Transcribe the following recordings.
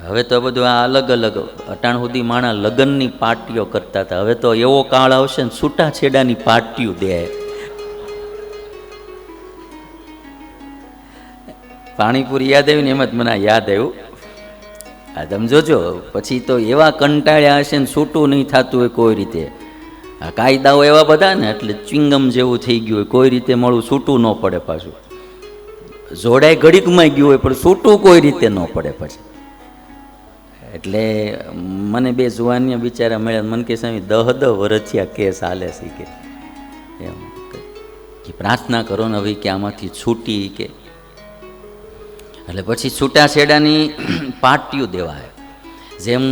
હવે તો બધું આ અલગ અલગ અટાણ સુધી માણા લગ્નની પાર્ટીઓ કરતા હતા. હવે તો એવો કાળ આવશે ને છૂટાછેડાની પાર્ટીઓ દે. પાણીપુરી યાદ આવી ને એમ જ મને યાદ આવ્યું. આ તમે જોજો પછી તો એવા કંટાળ્યા હશે ને છૂટું નહીં થતું હોય કોઈ રીતે. આ કાયદાઓ એવા બધા ને એટલે ચિંગમ જેવું થઈ ગયું હોય, કોઈ રીતે મળું છૂટું ન પડે. પાછું જોડાય ઘડીકમાં ગયું હોય પણ છૂટું કોઈ રીતે ન પડે પછી. એટલે મને બે જુવાનિયા બિચારા મળ્યા. મને કે સ્વામી 10 વર્ષથી કેસ હાલે છે કે એમ કે પ્રાર્થના કરો ને હવે કે આમાંથી છૂટી કે. એટલે પછી છૂટાછેડાની પાર્ટીઓ દેવાય. જેમ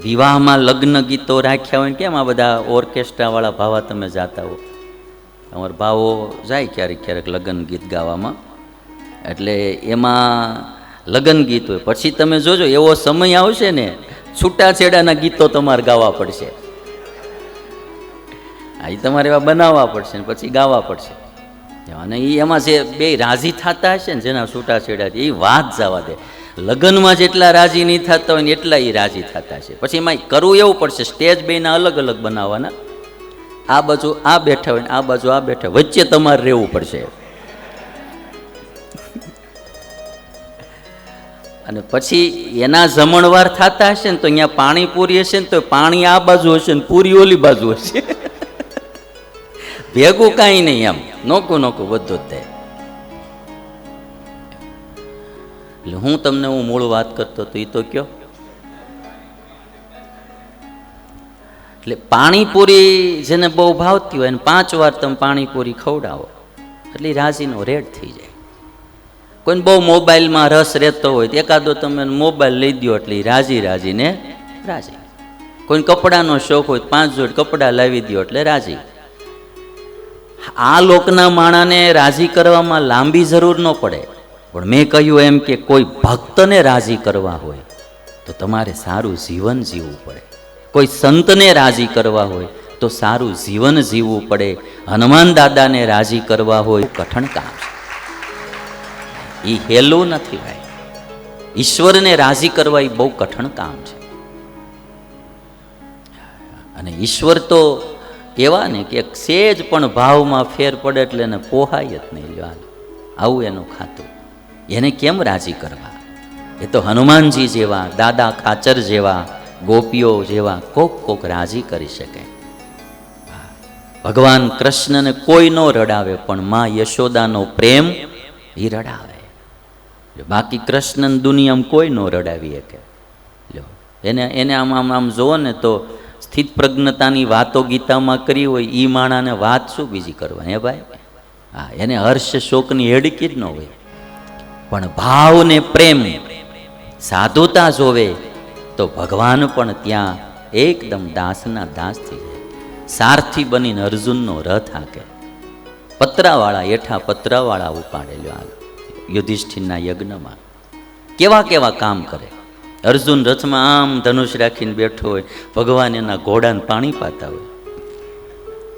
વિવાહમાં લગ્ન ગીતો રાખ્યા હોય ને, કેમ આ બધા ઓર્કેસ્ટ્રાવાળા ભાવા તમે જાતા હો, અમારા ભાવો જાય ક્યારેક ક્યારેક લગ્ન ગીત ગાવામાં. એટલે એમાં લગ્ન ગીત હોય પછી તમે જોજો એવો સમય આવશે ને છૂટાછેડાના ગીતો તમારે ગાવા પડશે. આ તમારે એવા બનાવવા પડશે ને પછી ગાવા પડશે. અને એમાં જે બે રાજી થતા હશે ને જેના છૂટાછેડા એ વાત જવા દે. લગ્નમાં જેટલા રાજી નહીં થતા હોય ને એટલા એ રાજી થતા હશે. પછી એમાં કરવું એવું પડશે, સ્ટેજ બેના અલગ અલગ બનાવવાના. આ બાજુ આ બેઠા હોય ને આ બાજુ આ બેઠા, વચ્ચે તમારે રહેવું પડશે. અને પછી એના જમણવાર થતા હશે ને તો અહીંયા પાણીપુરી હશે ને તો પાણી આ બાજુ હશે ને પૂરી ઓલી બાજુ હશે. ભેગું કાંઈ નહીં, એમ નોકું નોકું બધું જ થાય. એટલે હું તમને મૂળ વાત કરતો હતો એ તો કયો. એટલે પાણીપુરી જેને બહુ ભાવતી હોય ને 5 વાર તમે પાણીપુરી ખવડાવો એટલે રાજીનો રેડ થઈ જાય. કોઈને બહુ મોબાઈલમાં રસ રહેતો હોય તો એકાદો તમે મોબાઈલ લઈ દો એટલે રાજી રાજીને રાજી. કોઈને કપડાનો શોખ હોય 5 જોડ કપડાં લાવી દો એટલે રાજી. આ લોકના માણાને રાજી કરવામાં લાંબી જરૂર ન પડે. પણ મેં કહ્યું એમ કે કોઈ ભક્તને રાજી કરવા હોય તો તમારે સારું જીવન જીવવું પડે. કોઈ સંતને રાજી કરવા હોય તો સારું જીવન જીવવું પડે. હનુમાન દાદાને રાજી કરવા હોય કઠણ કામ છે, એ હેલું નથી ભાઈ. ઈશ્વરને રાજી કરવા એ બહુ કઠણ કામ છે. અને ઈશ્વર તો કેવા ને કે સેજ પણ ભાવમાં ફેર પડે એટલે એને પોહાય જ નહીં. લ્યો આવું એનું ખાતું. એને કેમ રાજી કરવા? એ તો હનુમાનજી જેવા, દાદા ખાચર જેવા, ગોપીઓ જેવા કોક રાજી કરી શકે. ભગવાન કૃષ્ણને કોઈ નો રડાવે પણ માં યશોદાનો પ્રેમ એ રડાવે. બાકી કૃષ્ણને દુનિયામાં કોઈ નો રડાવી શકે. લ્યો એને આમ જોવો ને તો સ્થિત પ્રજ્ઞતાની વાતો ગીતામાં કરી હોય એ માણાને વાત શું બીજી કરવા હે ભાઈ? હા, એને હર્ષ શોકની હેડકી જ ન હોય. પણ ભાવ ને પ્રેમ સાધુતા જોવે તો ભગવાન પણ ત્યાં એકદમ દાસના દાસ થઈ જાય. સારથી બનીને અર્જુનનો રથ હાકે. પતરાવાળા હેઠા પતરાવાળા ઉપાડેલો આ યુધિષ્ઠિરના યજ્ઞમાં કેવા કેવા કામ કરે. અર્જુન રથમાં આમ ધનુષ રાખીને બેઠો હોય, ભગવાન એના ઘોડાને પાણી પાતા હોય.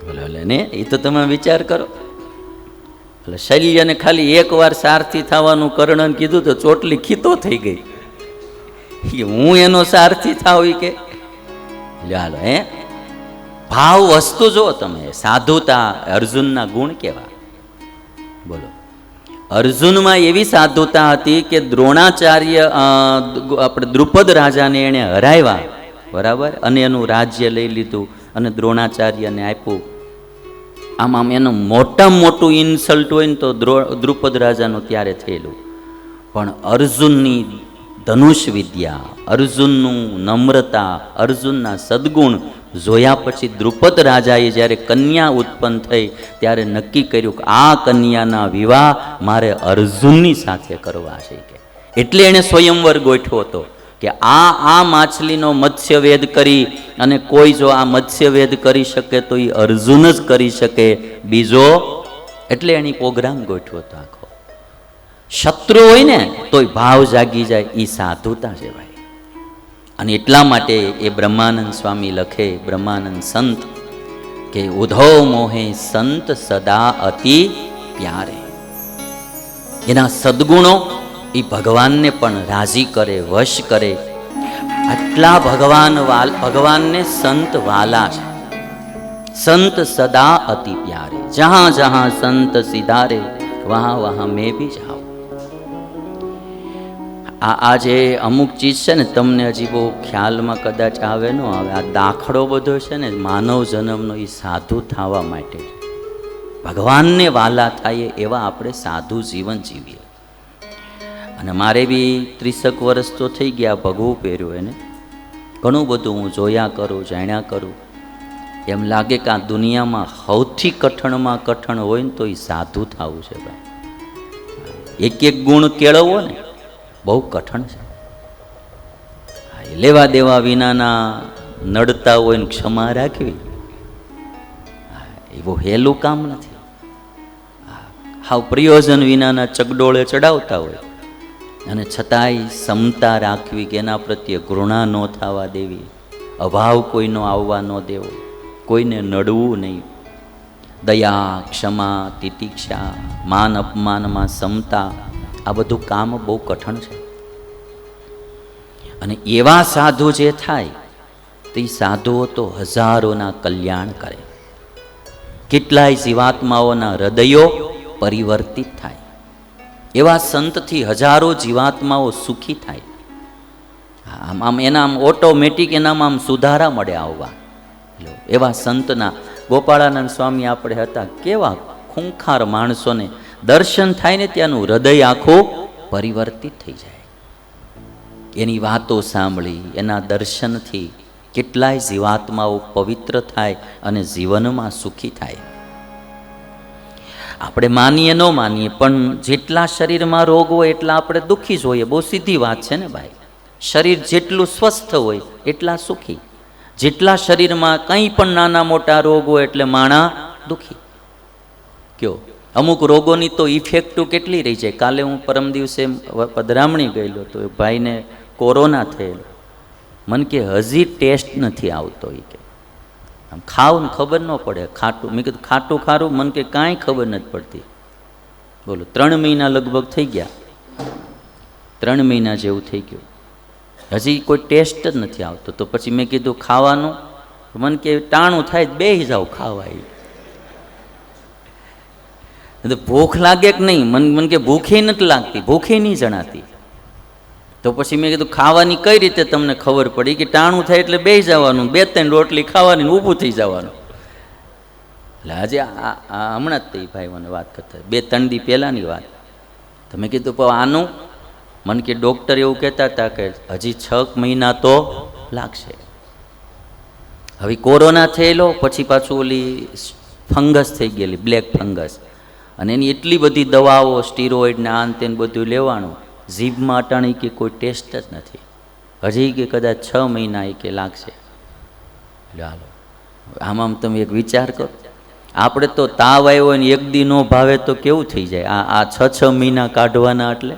બોલે ને એ તો તમે વિચાર કરો. એટલે શલ્યને ખાલી 1 વાર સારથી થવાનું કર્ણને કીધું તો ચોટલી ખીતો થઈ ગઈ. હું એનો સારથી થાવ કે હાલો હે. ભાવ વસ્તુ જો તમે, સાધુતા અર્જુનના ગુણ કેવા. બોલો, અર્જુનમાં એવી સાધુતા હતી કે દ્રોણાચાર્ય આપણે દ્રુપદ રાજાને એણે હરાવ્યા, બરાબર, અને એનું રાજ્ય લઈ લીધું અને દ્રોણાચાર્યને આપ્યું. આમ એનું મોટામાં મોટું ઇન્સલ્ટ હોય ને તો દ્રુપદ રાજાનું ત્યારે થયેલું. પણ અર્જુનની ધનુષ વિદ્યા, અર્જુનનું નમ્રતા, અર્જુનના સદગુણ જોયા પછી દ્રુપદ રાજાએ જ્યારે કન્યા ઉત્પન્ન થઈ ત્યારે નક્કી કર્યું કે આ કન્યાના વિવાહ મારે અર્જુનની સાથે કરવા છે કે. એટલે એણે સ્વયંવર ગોઠવ્યો હતો કે આ માછલીનો મત્સ્યવેદ કરી અને કોઈ જો આ મત્સ્યવેદ કરી શકે તો એ અર્જુન જ કરી શકે, બીજો. એટલે એની પ્રોગ્રામ ગોઠવ્યો હતો આખો. શત્રુ હોય ને તોય ભાવ જાગી જાય, એ સાધુતા છે ભાઈ. અને એટલા માટે એ બ્રહ્માનંદ સ્વામી લખે, બ્રહ્માનંદ સંત, કે ઉધો મોહે સંત સદા અતિ પ્યારે. એના સદગુણો એ ભગવાનને પણ રાજી કરે, વશ કરે. આટલા ભગવાનને સંત વાલા છે. સંત સદા અતિ પ્યારે, જહાં જહાં સંત સિધારે, વહાં વહાં મેં ભી જાઉં. આ જે અમુક ચીજ છે ને, તમને હજી બહુ ખ્યાલમાં કદાચ આવે ન આવે. આ દાખલો બધો છે ને માનવ જન્મનો, એ સાધુ થવા માટે. ભગવાનને વાલા થાય એવા આપણે સાધુ જીવન જીવીએ. અને મારે બી 30 વર્ષ તો થઈ ગયા ભગવું પહેર્યું એને. ઘણું બધું હું જોયા કરું, જાણ્યા કરું. એમ લાગે કે આ દુનિયામાં સૌથી કઠણમાં કઠણ હોય ને તો એ સાધુ થવું છે ભાઈ. એક એક ગુણ કેળવવો ને બહુ કઠણ છે. લેવા દેવા વિનાના નડતા હોય ને ક્ષમા રાખવી એવું હેલું કામ નથી. હાવ પ્રયોજન વિનાના ચગડોળે ચડાવતા હોય અને છતાંય ક્ષમતા રાખવી કે એના પ્રત્યે ઘૃણા ન થવા દેવી, અભાવ કોઈનો આવવા ન દેવો, કોઈને નડવું નહીં. દયા, ક્ષમા, તિતિક્ષા, માન અપમાનમાં ક્ષમતા, આ બધું કામ બહુ કઠણ છે. અને એવા સાધુ જે થાય તે સાધુઓ તો હજારોના કલ્યાણ કરે. કેટલાય જીવાત્માઓના હૃદયો પરિવર્તિત થાય. એવા સંતથી હજારો જીવાત્માઓ સુખી થાય. આમ એના ઓટોમેટિક એનામાં આમ સુધારા મળે આવવા. એવા સંતના ગોપાળાનંદ સ્વામી આપણે હતા, કેવા ખૂંખાર માણસોને દર્શન થાય ને ત્યાંનું હૃદય આખું પરિવર્તિત થઈ જાય. એની વાતો સાંભળી, એના દર્શનથી કેટલાય જીવાત્માઓ પવિત્ર થાય અને જીવનમાં સુખી થાય. આપણે માનીએ ન માનીએ પણ જેટલા શરીરમાં રોગ હોય એટલા આપણે દુઃખી જ હોઈએ. બહુ સીધી વાત છે ને ભાઈ. શરીર જેટલું સ્વસ્થ હોય એટલા સુખી. જેટલા શરીરમાં કંઈ પણ નાના મોટા રોગ હોય એટલે માણા દુઃખી. કયો અમુક રોગોની તો ઇફેક્ટો કેટલી રહી જાય. કાલે હું પરમ દિવસે પધરામણી ગયેલો તો એ ભાઈને કોરોના થયેલો. મને કે હજી ટેસ્ટ નથી આવતો. એ કે આમ ખાવ ને ખબર ન પડે, ખાટું. મેં કીધું ખાટું ખારું? મને કે કાંઈ ખબર નથી પડતી. બોલો 3 મહિના લગભગ થઈ ગયા, 3 મહિના જેવું થઈ ગયું, હજી કોઈ ટેસ્ટ જ નથી આવતો. તો પછી મેં કીધું ખાવાનું? મને કે ટાણું થાય બેસી જાવ ખાવા. ભૂખ લાગે કે નહીં? મને કે ભૂખે નથી લાગતી, ભૂખે નહીં જણાતી. તો પછી મેં કીધું ખાવાની કઈ રીતે તમને ખબર પડી? કે ટાણું થાય એટલે બેસી જવાનું, 2-3 રોટલી ખાવાની, ઊભું થઈ જવાનું. એટલે આજે હમણાં જ તે ભાઈ મને વાત કરતા, 2-3 દી પહેલાંની વાત. તો મેં કીધું પણ આનું? મને કે ડૉક્ટર એવું કહેતા હતા કે હજી 6 મહિના તો લાગશે. હવે કોરોના થયેલો, પછી પાછું ઓલી ફંગસ થઈ ગયેલી, બ્લેક ફંગસ, અને એની એટલી બધી દવાઓ, સ્ટીરોઇડ ને આન તેન બધું લેવાનું. જીભમાં અટાણી કે કોઈ ટેસ્ટ જ નથી. હજી કે કદાચ 6 મહિના એ કે લાગશે. ચાલો આમ તમે એક વિચાર કરો. આપણે તો તાવ આવ્યો ને 1 દી નો ભાવે તો કેવું થઈ જાય. આ 6 મહિના કાઢવાના એટલે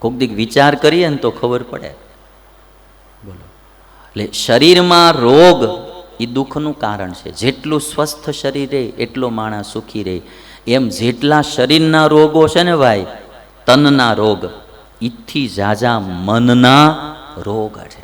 કોઈક દીક વિચાર કરીએ ને તો ખબર પડે. બોલો. એટલે શરીરમાં રોગ એ દુઃખનું કારણ છે. જેટલું સ્વસ્થ શરીર રહે એટલો માણસ સુખી રહે. એમ જેટલા શરીરના રોગો છે ને ભાઈ, તનના રોગ, ઈથી ઝાઝા મનના રોગ છે.